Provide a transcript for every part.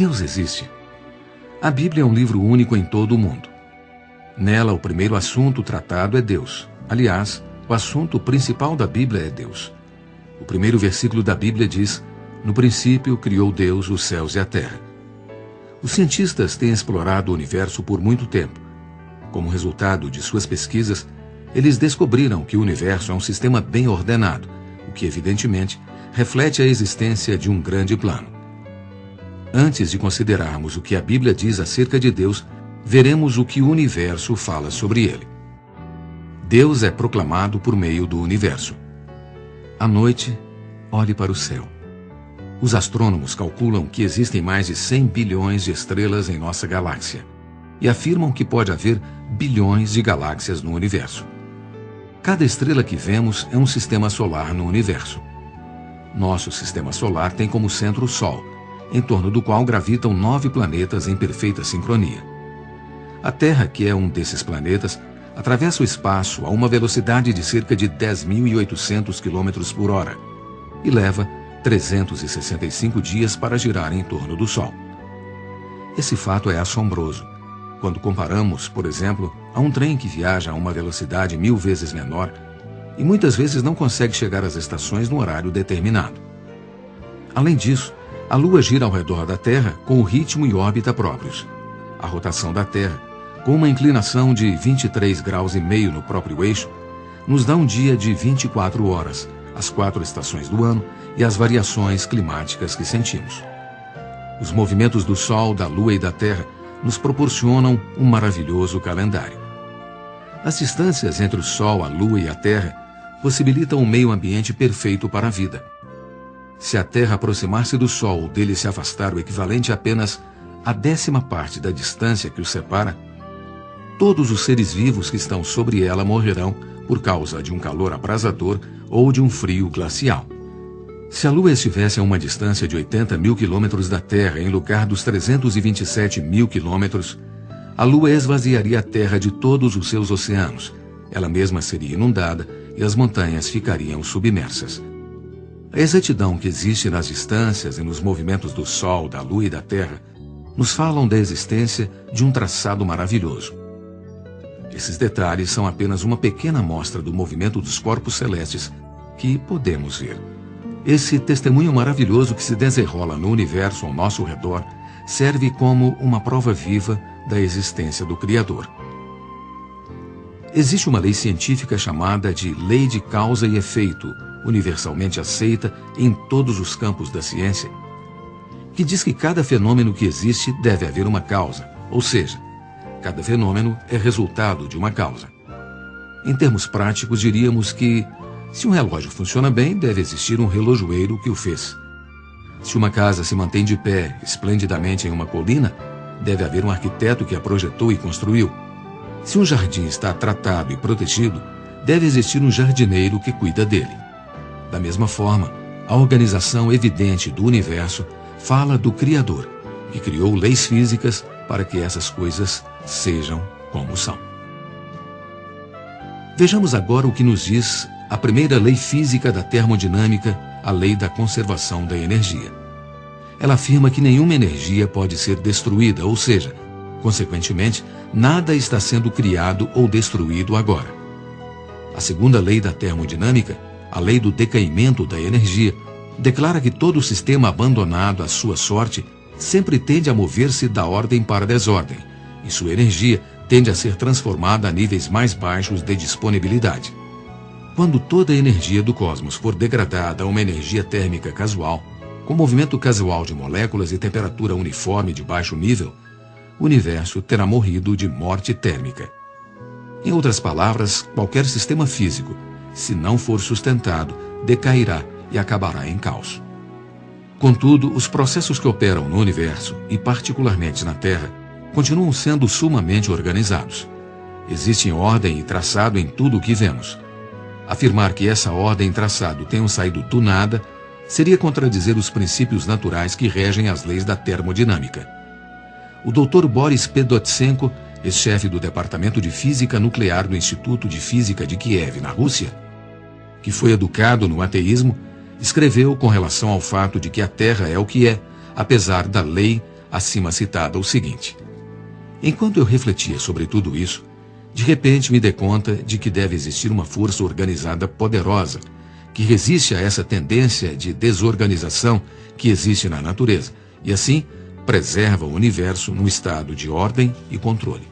Deus existe. A Bíblia é um livro único em todo o mundo. Nela, o primeiro assunto tratado é Deus. Aliás, o assunto principal da Bíblia é Deus. O primeiro versículo da Bíblia diz: "No princípio criou Deus os céus e a terra." Os cientistas têm explorado o universo por muito tempo. Como resultado de suas pesquisas, eles descobriram que o universo é um sistema bem ordenado, o que, evidentemente, reflete a existência de um grande plano. Antes de considerarmos o que a Bíblia diz acerca de Deus, veremos o que o universo fala sobre ele. Deus é proclamado por meio do universo. À noite, olhe para o céu. Os astrônomos calculam que existem mais de 100 bilhões de estrelas em nossa galáxia e afirmam que pode haver bilhões de galáxias no universo. Cada estrela que vemos é um sistema solar no universo. Nosso sistema solar tem como centro o Sol, em torno do qual gravitam 9 planetas em perfeita sincronia. A Terra, que é um desses planetas, atravessa o espaço a uma velocidade de cerca de 10.800 km por hora e leva 365 dias para girar em torno do Sol. Esse fato é assombroso, quando comparamos, por exemplo, a um trem que viaja a uma velocidade 1000 vezes menor e muitas vezes não consegue chegar às estações no horário determinado. Além disso, a Lua gira ao redor da Terra com o ritmo e órbita próprios. A rotação da Terra, com uma inclinação de 23,5 graus no próprio eixo, nos dá um dia de 24 horas, as 4 estações do ano e as variações climáticas que sentimos. Os movimentos do Sol, da Lua e da Terra nos proporcionam um maravilhoso calendário. As distâncias entre o Sol, a Lua e a Terra possibilitam um meio ambiente perfeito para a vida. Se a Terra aproximar-se do Sol ou dele se afastar o equivalente a apenas a 10ª parte da distância que os separa, todos os seres vivos que estão sobre ela morrerão por causa de um calor abrasador ou de um frio glacial. Se a Lua estivesse a uma distância de 80.000 quilômetros da Terra em lugar dos 327.000 quilômetros, a Lua esvaziaria a Terra de todos os seus oceanos, ela mesma seria inundada e as montanhas ficariam submersas. A exatidão que existe nas distâncias e nos movimentos do Sol, da Lua e da Terra nos falam da existência de um traçado maravilhoso. Esses detalhes são apenas uma pequena amostra do movimento dos corpos celestes que podemos ver. Esse testemunho maravilhoso que se desenrola no universo ao nosso redor serve como uma prova viva da existência do Criador. Existe uma lei científica chamada de Lei de Causa e Efeito, universalmente aceita em todos os campos da ciência, que diz que cada fenômeno que existe deve haver uma causa, ou seja, cada fenômeno é resultado de uma causa. Em termos práticos, diríamos que, se um relógio funciona bem, deve existir um relojoeiro que o fez. Se uma casa se mantém de pé esplendidamente em uma colina, deve haver um arquiteto que a projetou e construiu. Se um jardim está tratado e protegido, deve existir um jardineiro que cuida dele. Da mesma forma, a organização evidente do universo fala do Criador, que criou leis físicas para que essas coisas sejam como são. Vejamos agora o que nos diz a primeira lei física da termodinâmica, a lei da conservação da energia. Ela afirma que nenhuma energia pode ser destruída, ou seja, consequentemente, nada está sendo criado ou destruído agora. A segunda lei da termodinâmica, a lei do decaimento da energia, declara que todo sistema abandonado à sua sorte sempre tende a mover-se da ordem para a desordem, e sua energia tende a ser transformada a níveis mais baixos de disponibilidade. Quando toda a energia do cosmos for degradada a uma energia térmica casual, com movimento casual de moléculas e temperatura uniforme de baixo nível, o universo terá morrido de morte térmica. Em outras palavras, qualquer sistema físico, se não for sustentado, decairá e acabará em caos. Contudo, os processos que operam no universo, e particularmente na Terra, continuam sendo sumamente organizados. Existe ordem e traçado em tudo o que vemos. Afirmar que essa ordem e traçado tenham saído do nada seria contradizer os princípios naturais que regem as leis da termodinâmica. O Dr. Boris Pedotsenko, ex-chefe do Departamento de Física Nuclear do Instituto de Física de Kiev, na Rússia, que foi educado no ateísmo, escreveu com relação ao fato de que a Terra é o que é, apesar da lei, acima citada o seguinte: enquanto eu refletia sobre tudo isso, de repente me dei conta de que deve existir uma força organizada poderosa que resiste a essa tendência de desorganização que existe na natureza e, assim, preserva o universo num estado de ordem e controle.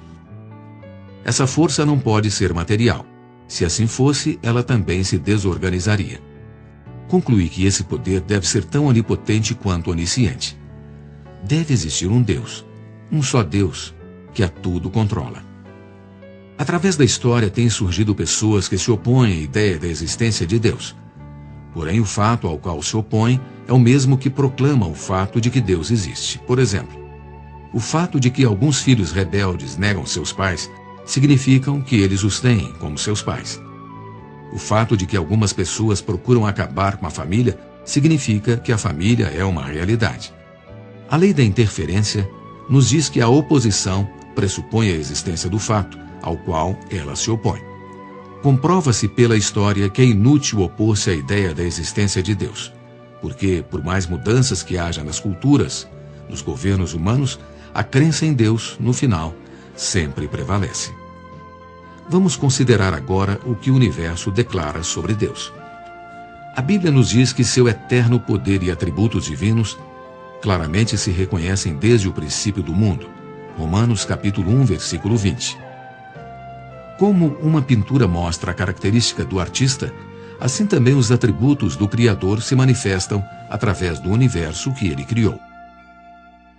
Essa força não pode ser material. Se assim fosse, ela também se desorganizaria. Concluí que esse poder deve ser tão onipotente quanto onisciente. Deve existir um Deus, um só Deus, que a tudo controla. Através da história têm surgido pessoas que se opõem à ideia da existência de Deus. Porém, o fato ao qual se opõem é o mesmo que proclama o fato de que Deus existe. Por exemplo, o fato de que alguns filhos rebeldes negam seus pais significam que eles os têm como seus pais. O fato de que algumas pessoas procuram acabar com a família significa que a família é uma realidade. A lei da interferência nos diz que a oposição pressupõe a existência do fato ao qual ela se opõe. Comprova-se pela história que é inútil opor-se à ideia da existência de Deus, porque, por mais mudanças que haja nas culturas, nos governos humanos, a crença em Deus, no final, sempre prevalece. Vamos considerar agora o que o universo declara sobre Deus. A Bíblia nos diz que seu eterno poder e atributos divinos claramente se reconhecem desde o princípio do mundo. Romanos capítulo 1, versículo 20. Como uma pintura mostra a característica do artista, assim também os atributos do Criador se manifestam através do universo que ele criou.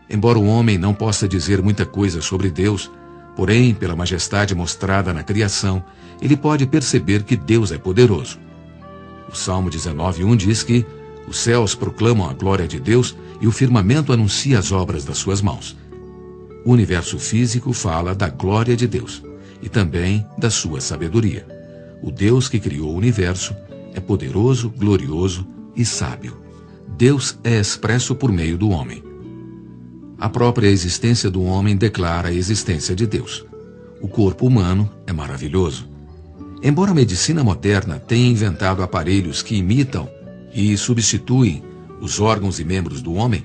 Embora o homem não possa dizer muita coisa sobre Deus, porém, pela majestade mostrada na criação, ele pode perceber que Deus é poderoso. O Salmo 19:1 diz que os céus proclamam a glória de Deus e o firmamento anuncia as obras das suas mãos. O universo físico fala da glória de Deus e também da sua sabedoria. O Deus que criou o universo é poderoso, glorioso e sábio. Deus é expresso por meio do homem. A própria existência do homem declara a existência de Deus. O corpo humano é maravilhoso. Embora a medicina moderna tenha inventado aparelhos que imitam e substituem os órgãos e membros do homem,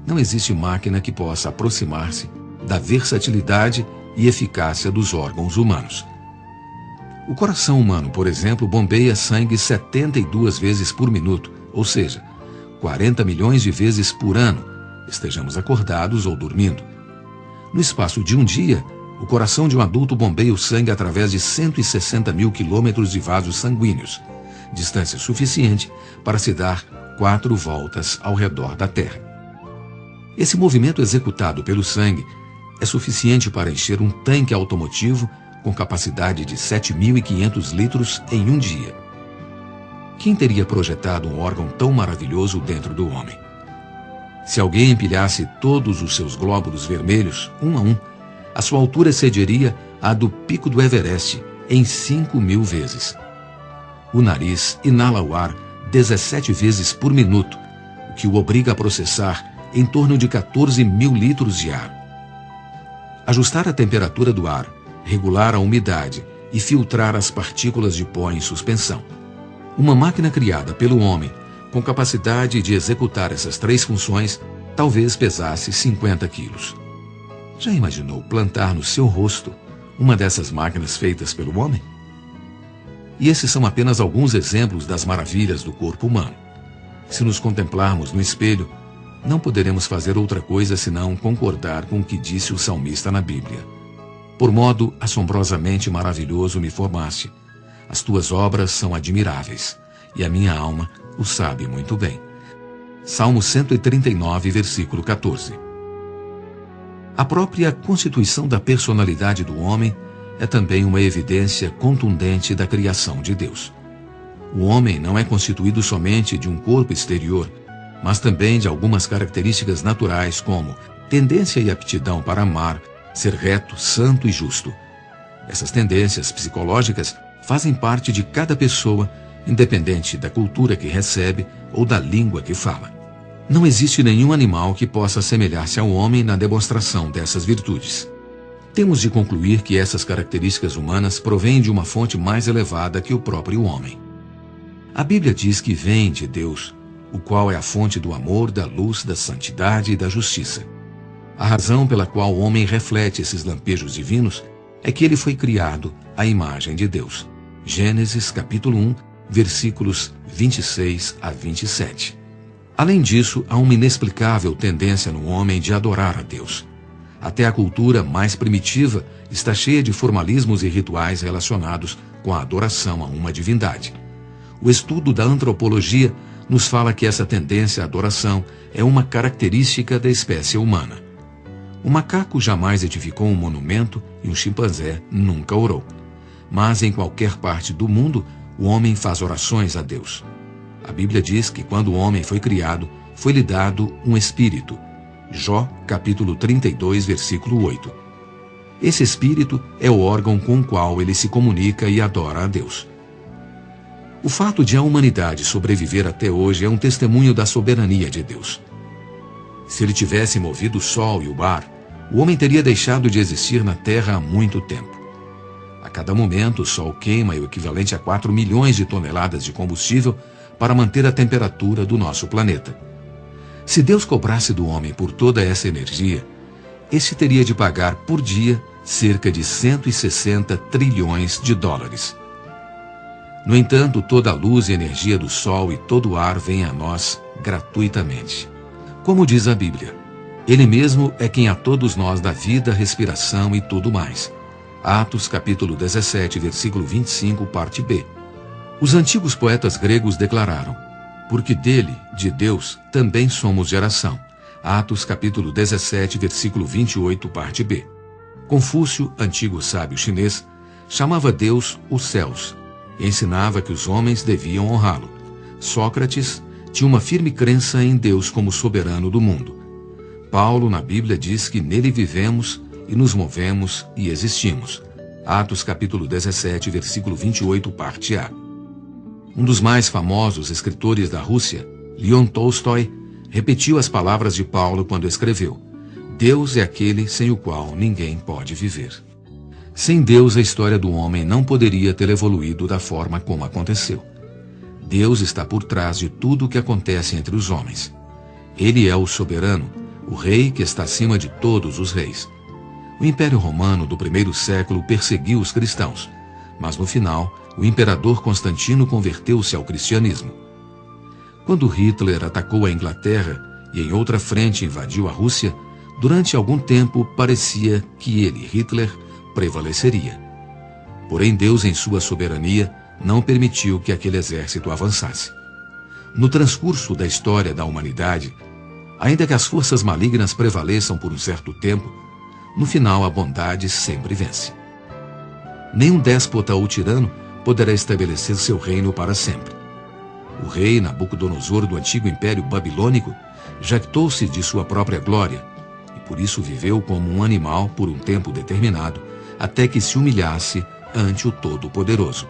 não existe máquina que possa aproximar-se da versatilidade e eficácia dos órgãos humanos. O coração humano, por exemplo, bombeia sangue 72 vezes por minuto, ou seja, 40 milhões de vezes por ano, estejamos acordados ou dormindo. No espaço de um dia, o coração de um adulto bombeia o sangue através de 160 mil quilômetros de vasos sanguíneos, distância suficiente para se dar 4 voltas ao redor da Terra. Esse movimento executado pelo sangue é suficiente para encher um tanque automotivo com capacidade de 7.500 litros em um dia. Quem teria projetado um órgão tão maravilhoso dentro do homem? Se alguém empilhasse todos os seus glóbulos vermelhos, um a um, a sua altura excederia a do pico do Everest em 5.000 vezes. O nariz inala o ar 17 vezes por minuto, o que o obriga a processar em torno de 14.000 litros de ar. Ajustar a temperatura do ar, regular a umidade e filtrar as partículas de pó em suspensão. Uma máquina criada pelo homem, com capacidade de executar essas 3 funções, talvez pesasse 50 quilos. Já imaginou plantar no seu rosto uma dessas máquinas feitas pelo homem? E esses são apenas alguns exemplos das maravilhas do corpo humano. Se nos contemplarmos no espelho, não poderemos fazer outra coisa senão concordar com o que disse o salmista na Bíblia. Por modo assombrosamente maravilhoso me formaste. As tuas obras são admiráveis, e a minha alma o sabe muito bem. Salmo 139, versículo 14. A própria constituição da personalidade do homem é também uma evidência contundente da criação de Deus. O homem não é constituído somente de um corpo exterior, mas também de algumas características naturais como tendência e aptidão para amar, ser reto, santo e justo. Essas tendências psicológicas fazem parte de cada pessoa, independente da cultura que recebe ou da língua que fala. Não existe nenhum animal que possa assemelhar-se ao homem na demonstração dessas virtudes. Temos de concluir que essas características humanas provêm de uma fonte mais elevada que o próprio homem. A Bíblia diz que vem de Deus, o qual é a fonte do amor, da luz, da santidade e da justiça. A razão pela qual o homem reflete esses lampejos divinos é que ele foi criado à imagem de Deus. Gênesis capítulo 1, versículos 26 a 27. Além disso, há uma inexplicável tendência no homem de adorar a Deus. Até a cultura mais primitiva está cheia de formalismos e rituais relacionados com a adoração a uma divindade. O estudo da antropologia nos fala que essa tendência à adoração é uma característica da espécie humana. O macaco jamais edificou um monumento e um chimpanzé nunca orou. Mas em qualquer parte do mundo, o homem faz orações a Deus. A Bíblia diz que quando o homem foi criado, foi-lhe dado um espírito. Jó, capítulo 32, versículo 8. Esse espírito é o órgão com o qual ele se comunica e adora a Deus. O fato de a humanidade sobreviver até hoje é um testemunho da soberania de Deus. Se ele tivesse movido o sol e o ar, o homem teria deixado de existir na Terra há muito tempo. A cada momento, o sol queima o equivalente a 4 milhões de toneladas de combustível para manter a temperatura do nosso planeta. Se Deus cobrasse do homem por toda essa energia, este teria de pagar por dia cerca de 160 trilhões de dólares. No entanto, toda a luz e energia do sol e todo o ar vem a nós gratuitamente. Como diz a Bíblia, Ele mesmo é quem a todos nós dá vida, respiração e tudo mais. Atos capítulo 17, versículo 25, parte B. Os antigos poetas gregos declararam: porque dele, de Deus, também somos geração. Atos capítulo 17, versículo 28, parte B. Confúcio, antigo sábio chinês, chamava Deus os céus e ensinava que os homens deviam honrá-lo. Sócrates tinha uma firme crença em Deus como soberano do mundo. Paulo, na Bíblia, diz que nele vivemos e nos movemos e existimos. Atos capítulo 17, versículo 28, parte A. Um dos mais famosos escritores da Rússia, Leon Tolstói, repetiu as palavras de Paulo quando escreveu: Deus é aquele sem o qual ninguém pode viver. Sem Deus, a história do homem não poderia ter evoluído da forma como aconteceu. Deus está por trás de tudo o que acontece entre os homens. Ele é o soberano, o rei que está acima de todos os reis. O Império Romano do primeiro século perseguiu os cristãos, mas no final, o imperador Constantino converteu-se ao cristianismo. Quando Hitler atacou a Inglaterra e em outra frente invadiu a Rússia, durante algum tempo parecia que ele, Hitler, prevaleceria. Porém, Deus, em sua soberania, não permitiu que aquele exército avançasse. No transcurso da história da humanidade, ainda que as forças malignas prevaleçam por um certo tempo, no final a bondade sempre vence. Nenhum déspota ou tirano poderá estabelecer seu reino para sempre. O rei Nabucodonosor do antigo império babilônico jactou-se de sua própria glória e por isso viveu como um animal por um tempo determinado, até que se humilhasse ante o Todo-Poderoso.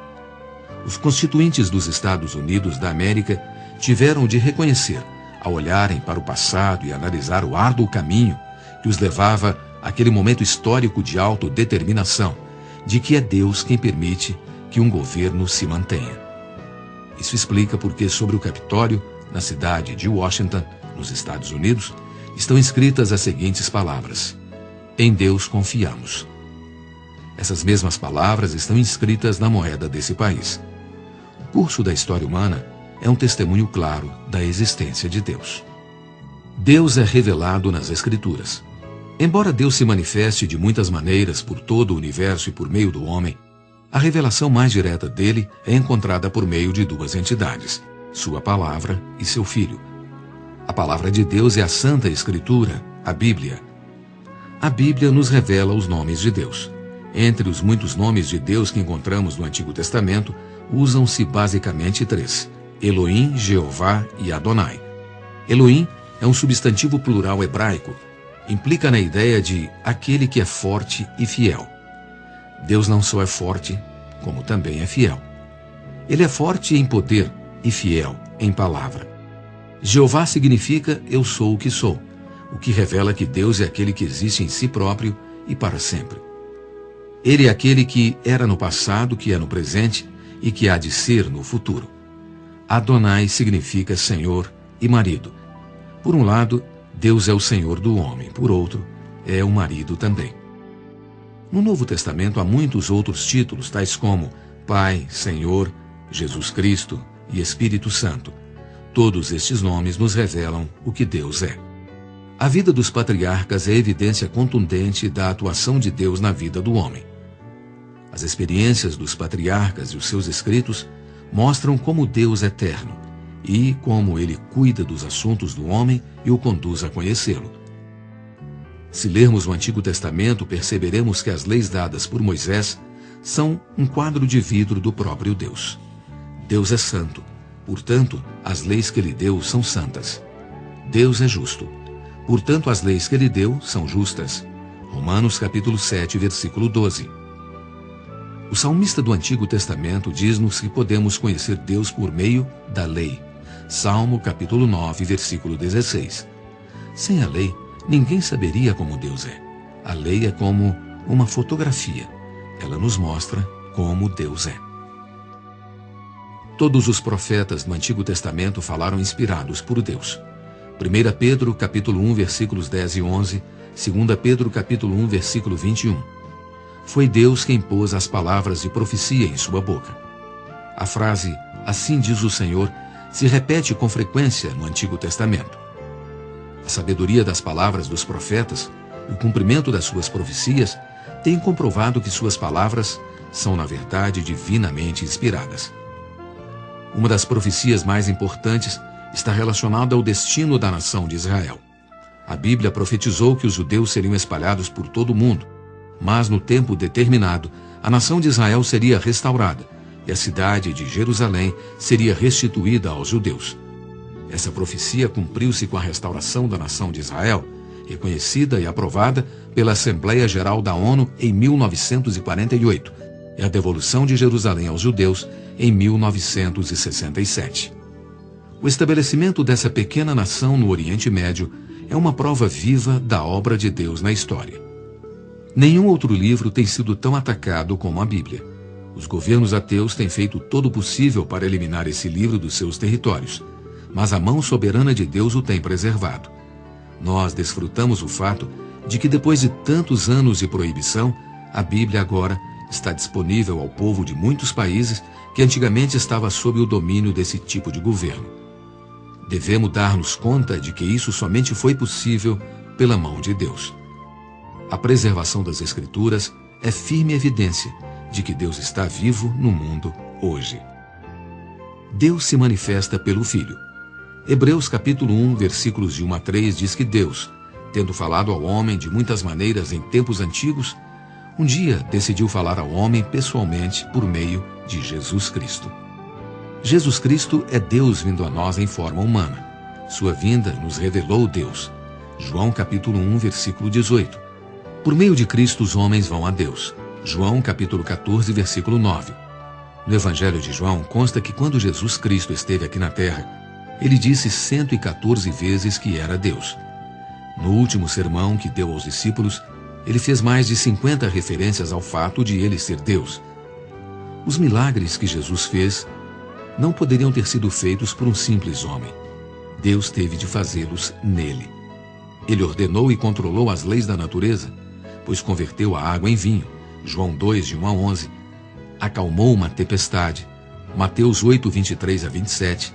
Os constituintes dos Estados Unidos da América tiveram de reconhecer, ao olharem para o passado e analisar o árduo caminho que os levava àquele momento histórico de autodeterminação, de que é Deus quem permite que um governo se mantenha. Isso explica porque sobre o Capitólio, na cidade de Washington, nos Estados Unidos, estão escritas as seguintes palavras: em Deus confiamos. Essas mesmas palavras estão inscritas na moeda desse país. O curso da história humana é um testemunho claro da existência de Deus. Deus é revelado nas Escrituras. Embora Deus se manifeste de muitas maneiras por todo o universo e por meio do homem, a revelação mais direta dele é encontrada por meio de duas entidades, sua palavra e seu Filho. A palavra de Deus é a Santa Escritura, a Bíblia. A Bíblia nos revela os nomes de Deus. Entre os muitos nomes de Deus que encontramos no Antigo Testamento, usam-se basicamente três: Elohim, Jeová e Adonai. Elohim é um substantivo plural hebraico. Implica na ideia de aquele que é forte e fiel. Deus não só é forte, como também é fiel. Ele é forte em poder e fiel em palavra. Jeová significa eu sou o que sou, o que revela que Deus é aquele que existe em si próprio e para sempre. Ele é aquele que era no passado, que é no presente e que há de ser no futuro. Adonai significa Senhor e marido. Por um lado, Deus é o Senhor do homem. Por outro, é o marido também. No Novo Testamento há muitos outros títulos, tais como Pai, Senhor, Jesus Cristo e Espírito Santo. Todos estes nomes nos revelam o que Deus é. A vida dos patriarcas é evidência contundente da atuação de Deus na vida do homem. As experiências dos patriarcas e os seus escritos mostram como Deus é eterno e como ele cuida dos assuntos do homem e o conduz a conhecê-lo. Se lermos o Antigo Testamento, perceberemos que as leis dadas por Moisés são um quadro de vidro do próprio Deus. Deus é santo, portanto, as leis que ele deu são santas. Deus é justo, portanto, as leis que ele deu são justas. Romanos capítulo 7, versículo 12. O salmista do Antigo Testamento diz-nos que podemos conhecer Deus por meio da lei. Salmo capítulo 9, versículo 16. Sem a lei, ninguém saberia como Deus é. A lei é como uma fotografia. Ela nos mostra como Deus é. Todos os profetas do Antigo Testamento falaram inspirados por Deus. 1 Pedro capítulo 1, versículos 10 e 11, 2 Pedro capítulo 1, versículo 21. Foi Deus quem pôs as palavras de profecia em sua boca. A frase, assim diz o Senhor, se repete com frequência no Antigo Testamento. A sabedoria das palavras dos profetas e o cumprimento das suas profecias têm comprovado que suas palavras são, na verdade, divinamente inspiradas. Uma das profecias mais importantes está relacionada ao destino da nação de Israel. A Bíblia profetizou que os judeus seriam espalhados por todo o mundo, mas no tempo determinado, a nação de Israel seria restaurada e a cidade de Jerusalém seria restituída aos judeus. Essa profecia cumpriu-se com a restauração da nação de Israel, reconhecida e aprovada pela Assembleia Geral da ONU em 1948, e a devolução de Jerusalém aos judeus em 1967. O estabelecimento dessa pequena nação no Oriente Médio é uma prova viva da obra de Deus na história. Nenhum outro livro tem sido tão atacado como a Bíblia. Os governos ateus têm feito todo o possível para eliminar esse livro dos seus territórios, mas a mão soberana de Deus o tem preservado. Nós desfrutamos o fato de que depois de tantos anos de proibição, a Bíblia agora está disponível ao povo de muitos países que antigamente estava sob o domínio desse tipo de governo. Devemos dar-nos conta de que isso somente foi possível pela mão de Deus. A preservação das Escrituras é firme evidência de que Deus está vivo no mundo hoje. Deus se manifesta pelo Filho. Hebreus capítulo 1, versículos de 1 a 3 diz que Deus, tendo falado ao homem de muitas maneiras em tempos antigos, um dia decidiu falar ao homem pessoalmente por meio de Jesus Cristo. Jesus Cristo é Deus vindo a nós em forma humana. Sua vinda nos revelou Deus. João capítulo 1, versículo 18. Por meio de Cristo os homens vão a Deus. João capítulo 14, versículo 9. No Evangelho de João consta que quando Jesus Cristo esteve aqui na terra, ele disse 114 vezes que era Deus. No último sermão que deu aos discípulos, ele fez mais de 50 referências ao fato de ele ser Deus. Os milagres que Jesus fez não poderiam ter sido feitos por um simples homem. Deus teve de fazê-los nele. Ele ordenou e controlou as leis da natureza, pois converteu a água em vinho, João 2, de 1 a 11, acalmou uma tempestade, Mateus 8, 23 a 27,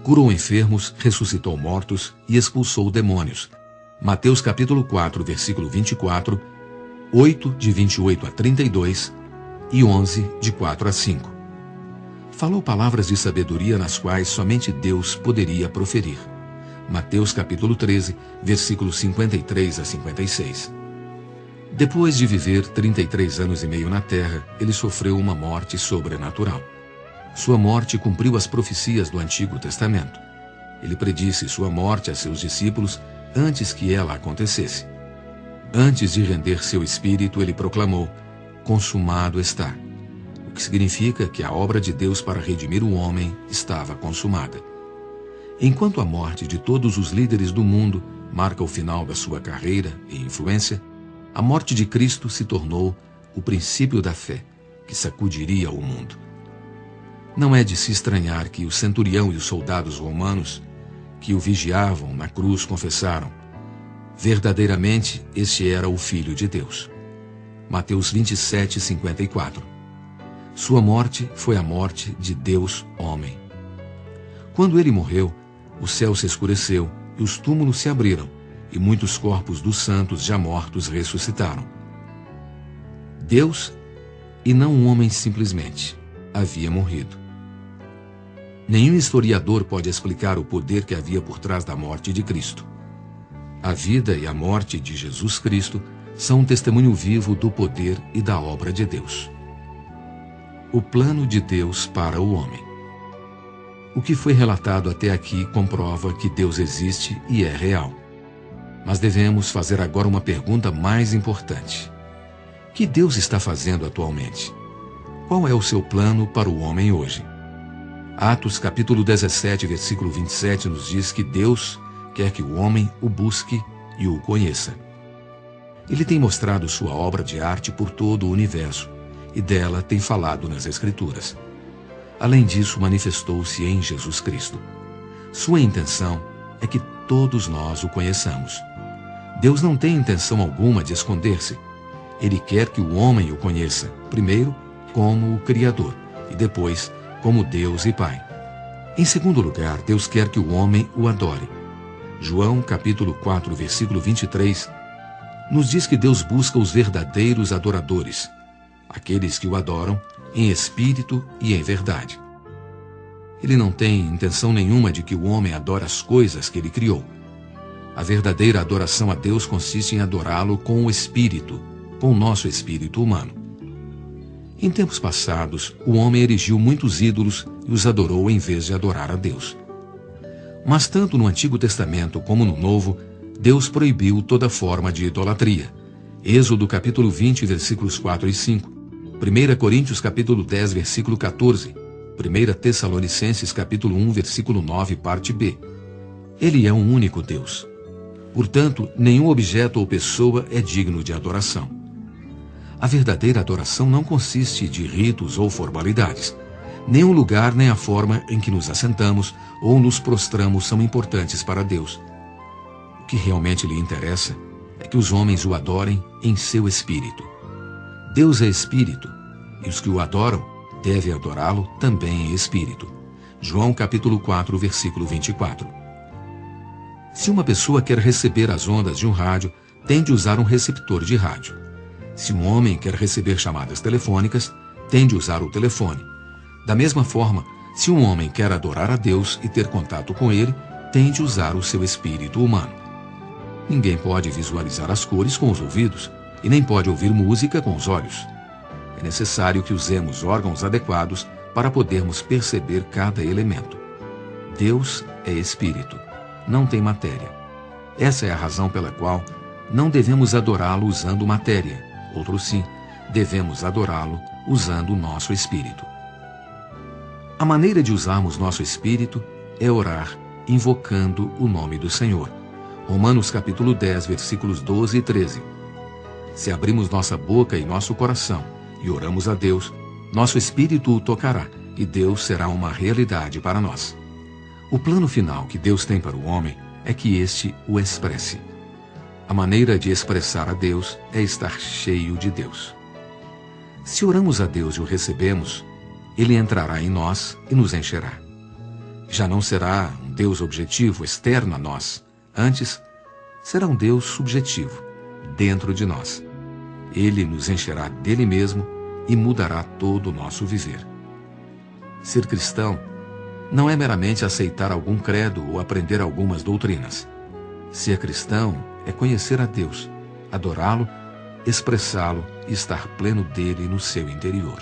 curou enfermos, ressuscitou mortos e expulsou demônios, Mateus capítulo 4, versículo 24, 8, de 28 a 32 e 11, de 4 a 5. Falou palavras de sabedoria nas quais somente Deus poderia proferir. Mateus capítulo 13, versículos 53 a 56. Depois de viver 33 anos e meio na terra, ele sofreu uma morte sobrenatural. Sua morte cumpriu as profecias do Antigo Testamento. Ele predisse sua morte a seus discípulos antes que ela acontecesse. Antes de render seu espírito, ele proclamou: consumado está, o que significa que a obra de Deus para redimir o homem estava consumada. Enquanto a morte de todos os líderes do mundo marca o final da sua carreira e influência, a morte de Cristo se tornou o princípio da fé que sacudiria o mundo. Não é de se estranhar que o centurião e os soldados romanos que o vigiavam na cruz confessaram: Verdadeiramente, este era o Filho de Deus. Mateus 27, 54. Sua morte foi a morte de Deus homem. Quando ele morreu, o céu se escureceu e os túmulos se abriram, e muitos corpos dos santos já mortos ressuscitaram. Deus, e não um homem simplesmente, havia morrido. Nenhum historiador pode explicar o poder que havia por trás da morte de Cristo. A vida e a morte de Jesus Cristo são um testemunho vivo do poder e da obra de Deus. O plano de Deus para o homem. O que foi relatado até aqui comprova que Deus existe e é real. Mas devemos fazer agora uma pergunta mais importante. O que Deus está fazendo atualmente? Qual é o seu plano para o homem hoje? Atos capítulo 17, versículo 27 nos diz que Deus quer que o homem o busque e o conheça. Ele tem mostrado sua obra de arte por todo o universo e dela tem falado nas Escrituras. Além disso, manifestou-se em Jesus Cristo. Sua intenção é que todos nós o conheçamos. Deus não tem intenção alguma de esconder-se. Ele quer que o homem o conheça, primeiro como o Criador e depois como Deus e Pai. Em segundo lugar, Deus quer que o homem o adore. João capítulo 4, versículo 23, nos diz que Deus busca os verdadeiros adoradores, aqueles que o adoram em espírito e em verdade. Ele não tem intenção nenhuma de que o homem adore as coisas que ele criou. A verdadeira adoração a Deus consiste em adorá-lo com o espírito, com o nosso espírito humano. Em tempos passados, o homem erigiu muitos ídolos e os adorou em vez de adorar a Deus. Mas tanto no Antigo Testamento como no Novo, Deus proibiu toda forma de idolatria. Êxodo capítulo 20, versículos 4 e 5. 1 Coríntios capítulo 10, versículo 14. 1 Tessalonicenses capítulo 1, versículo 9, parte B. Ele é um único Deus. Portanto, nenhum objeto ou pessoa é digno de adoração. A verdadeira adoração não consiste de ritos ou formalidades. Nem o lugar nem a forma em que nos assentamos ou nos prostramos são importantes para Deus. O que realmente lhe interessa é que os homens o adorem em seu espírito. Deus é espírito, e os que o adoram devem adorá-lo também em espírito. João capítulo 4, versículo 24. Se uma pessoa quer receber as ondas de um rádio, tem de usar um receptor de rádio. Se um homem quer receber chamadas telefônicas, tem de usar o telefone. Da mesma forma, se um homem quer adorar a Deus e ter contato com Ele, tem de usar o seu espírito humano. Ninguém pode visualizar as cores com os ouvidos e nem pode ouvir música com os olhos. É necessário que usemos órgãos adequados para podermos perceber cada elemento. Deus é espírito, não tem matéria. Essa é a razão pela qual não devemos adorá-lo usando matéria. Outro sim, devemos adorá-lo usando o nosso espírito. A maneira de usarmos nosso espírito é orar, invocando o nome do Senhor. Romanos capítulo 10, versículos 12 e 13. Se abrimos nossa boca e nosso coração e oramos a Deus, nosso espírito o tocará e Deus será uma realidade para nós. O plano final que Deus tem para o homem é que este o expresse. A maneira de expressar a Deus é estar cheio de Deus. Se oramos a Deus e o recebemos, Ele entrará em nós e nos encherá. Já não será um Deus objetivo, externo a nós. Antes, será um Deus subjetivo, dentro de nós. Ele nos encherá dele mesmo e mudará todo o nosso viver. Ser cristão não é meramente aceitar algum credo ou aprender algumas doutrinas. Ser cristão é conhecer a Deus, adorá-lo, expressá-lo e estar pleno dele no seu interior.